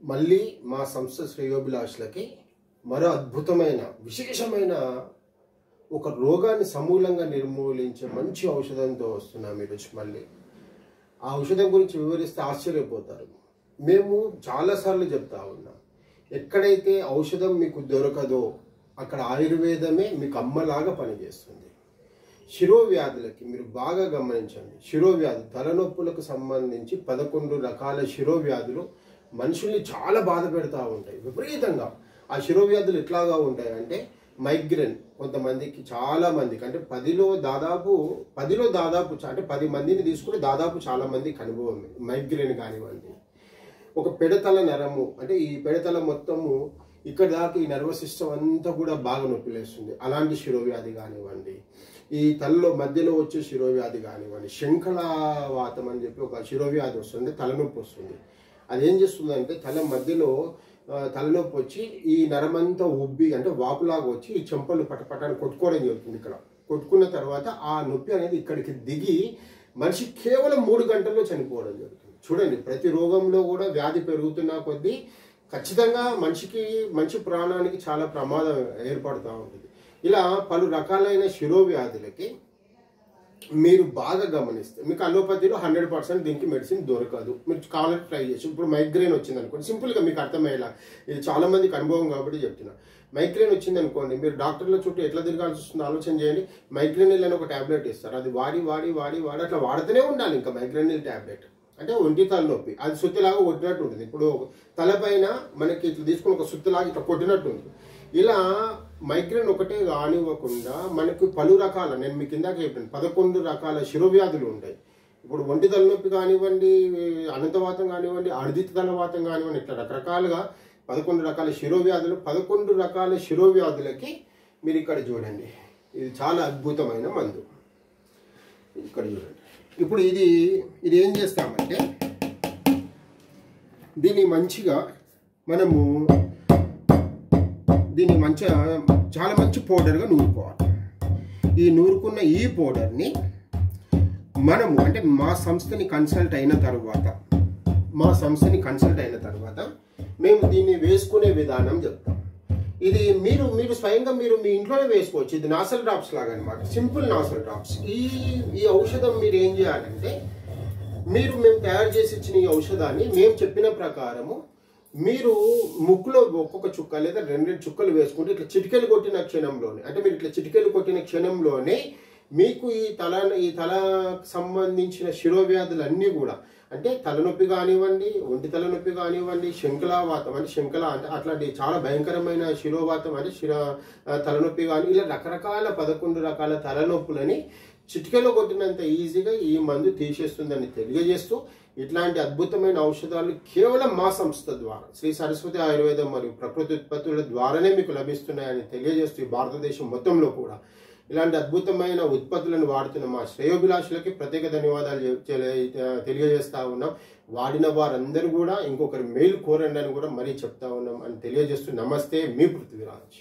మళ్ళీ మా సంస్థ శ్రేయోభిలాషులకి మరో అద్భుతమైన విశేషమైన ఒక రోగాన్ని సమూలంగా నిర్మూలించే మంచి ఔషధంతో వస్తున్నాం ఈరోజు. మళ్ళీ ఆ ఔషధం గురించి వివరిస్తే ఆశ్చర్యపోతారు. మేము చాలాసార్లు చెప్తా ఉన్నాం, ఎక్కడైతే ఔషధం మీకు దొరకదో అక్కడ ఆయుర్వేదమే మీకు అమ్మలాగా పనిచేస్తుంది. శిరోవ్యాధులకి మీరు బాగా గమనించండి. శిరోవ్యాధి తలనొప్పులకు సంబంధించి 11 రకాల శిరోవ్యాధులు మనుషుల్ని చాలా బాధ పెడతా ఉంటాయి విపరీతంగా. ఆ శిరోవ్యాధులు ఎట్లాగా ఉంటాయి అంటే మైగ్రేన్ కొంతమందికి, చాలా మందికి, అంటే 10లో దాదాపు అంటే 10 మందిని తీసుకుని దాదాపు చాలా మందికి అనుభవం మైగ్రేన్ కానివ్వండి. ఒక పెడతల నరము, అంటే ఈ పెడతల మొత్తము ఇక్కడ దాకా ఈ నర్వస్ సిస్టమ్ అంతా కూడా బాగా నొప్పి లేస్తుంది, అలాంటి శిరోవ్యాధి కానివ్వండి. ఈ తలలో మధ్యలో వచ్చే శిరోవ్యాధి కానివ్వండి. శంఖలావాతం అని చెప్పి ఒక శిరోవ్యాధి వస్తుంది, తలనొప్పి వస్తుంది. అదేం చేస్తుందంటే తల మధ్యలో తలనొప్పి వచ్చి ఈ నరమంతా ఉబ్బి అంటే వాపులాగా వచ్చి ఈ చెంపలు పటపటాన్ని కొట్టుకోవడం జరుగుతుంది. ఇక్కడ కొట్టుకున్న తర్వాత ఆ నొప్పి అనేది ఇక్కడికి దిగి మనిషి కేవలం 3 గంటల్లో చనిపోవడం జరుగుతుంది. చూడండి, ప్రతి రోగంలో కూడా వ్యాధి పెరుగుతున్న కొద్దీ ఖచ్చితంగా మనిషి ప్రాణానికి చాలా ప్రమాదం ఏర్పడుతూ ఉంటుంది. ఇలా పలు రకాలైన శిరోవ్యాధులకి మీరు బాగా గమనిస్తే మీకు అలోపతిలో 100% దీనికి మెడిసిన్ దొరకదు. మీరు కావాలంటే ట్రై చేసి, ఇప్పుడు మైగ్రేన్ వచ్చింది అనుకోండి, సింపుల్గా మీకు అర్థమయ్యేలా, ఇది చాలా మందికి అనుభవం కాబట్టి చెప్తున్నా. మైగ్రేన్ వచ్చింది అనుకోండి, మీరు డాక్టర్ల చుట్టూ ఎట్లా తిరగాల్సి వస్తుందో ఆలోచన చేయండి. మైగ్రేనిల్ అని ఒక ట్యాబ్లెట్ ఇస్తారు, అది వాడి అట్లా వాడుతూనే ఉండాలి. ఇంకా మైగ్రేనిల్ ట్యాబ్లెట్ అంటే ఒంటి తలనొప్పి, అది సుత్తిలాగా కొట్టినట్టు ఉంటుంది. ఇప్పుడు తలపైన మనకి ఇట్లా తీసుకుని ఒక సుత్తిలాగా ఇట్లా కొట్టినట్టు ఉంటుంది. ఇలా మైగ్రేన్ ఒకటే కానివ్వకుండా మనకు పలు రకాల, నేను మీకు ఇందాక చెప్పాను 11 రకాల శిరోవ్యాధులు ఉంటాయి. ఇప్పుడు ఒంటి తలనొప్పి కానివ్వండి, అనంతవాతం కానివ్వండి, అర్ధిత తలవాతం కానివ్వండి, ఇట్లా రకరకాలుగా 11 రకాల శిరోవ్యాధులు. 11 రకాల శిరోవ్యాధులకి మీరు ఇక్కడ చూడండి, ఇది చాలా అద్భుతమైన మందు. ఇక్కడ చూడండి. ఇప్పుడు ఇది ఏం చేస్తామంటే దీన్ని మంచిగా మనము చాలా మంచి పౌడర్గా నూరుకోవాలి. ఈ నూరుకున్న ఈ పౌడర్ని మనము అంటే మా సంస్థని కన్సల్ట్ అయిన తర్వాత మేము దీన్ని వేసుకునే విధానం చెప్తాం. ఇది మీరు స్వయంగా మీ ఇంట్లోనే వేసుకోవచ్చు. ఇది నాసల్ డ్రాప్స్ లాగా అనమాట, సింపుల్ నాసల్ డ్రాప్స్. ఈ ఔషధం మీరు ఏం చేయాలంటే, మేము తయారు చేసి ఇచ్చిన ఈ ఔషధాన్ని మేము చెప్పిన ప్రకారము మీరు ముక్కులో ఒక్కొక్క చుక్క లేదా 2 చుక్కలు వేసుకుంటే ఇట్లా చిటికెలు కొట్టిన క్షణంలోనే, అంటే మీరు ఇట్లా చిటికెలు కొట్టిన క్షణంలోనే మీకు ఈ తలకు సంబంధించిన శిరోవ్యాధులన్నీ కూడా, అంటే తలనొప్పి కానివ్వండి, ఒంటి తలనొప్పి కానివ్వండి, శంఖలావాతం అంటే అట్లాంటి చాలా భయంకరమైన శిరోవాతం అంటే తలనొప్పి కానీ, ఇలా రకరకాల 11 రకాల తలనొప్పులని చిటికెలో కొట్టినంత ఈజీగా ఈ మందు తీసేస్తుందని తెలియజేస్తూ, ఇట్లాంటి అద్భుతమైన ఔషధాలు కేవలం మా సంస్థ ద్వారా శ్రీ సరస్వతి ఆయుర్వేదం మరియు ప్రకృతి ఉత్పత్తుల ద్వారానే మీకు లభిస్తున్నాయని తెలియజేస్తూ, ఈ భారతదేశం మొత్తంలో కూడా ఇలాంటి అద్భుతమైన ఉత్పత్తులను వాడుతున్న మా శ్రేయోభిలాషులకి ప్రత్యేక ధన్యవాదాలు తెలియజేస్తా ఉన్నాం. వాడిన వారందరూ కూడా ఇంకొకరి మేలు కోరండి అని కూడా మరీ చెప్తా ఉన్నాం అని తెలియజేస్తూ, నమస్తే, మీ పృథ్వీరాజ్.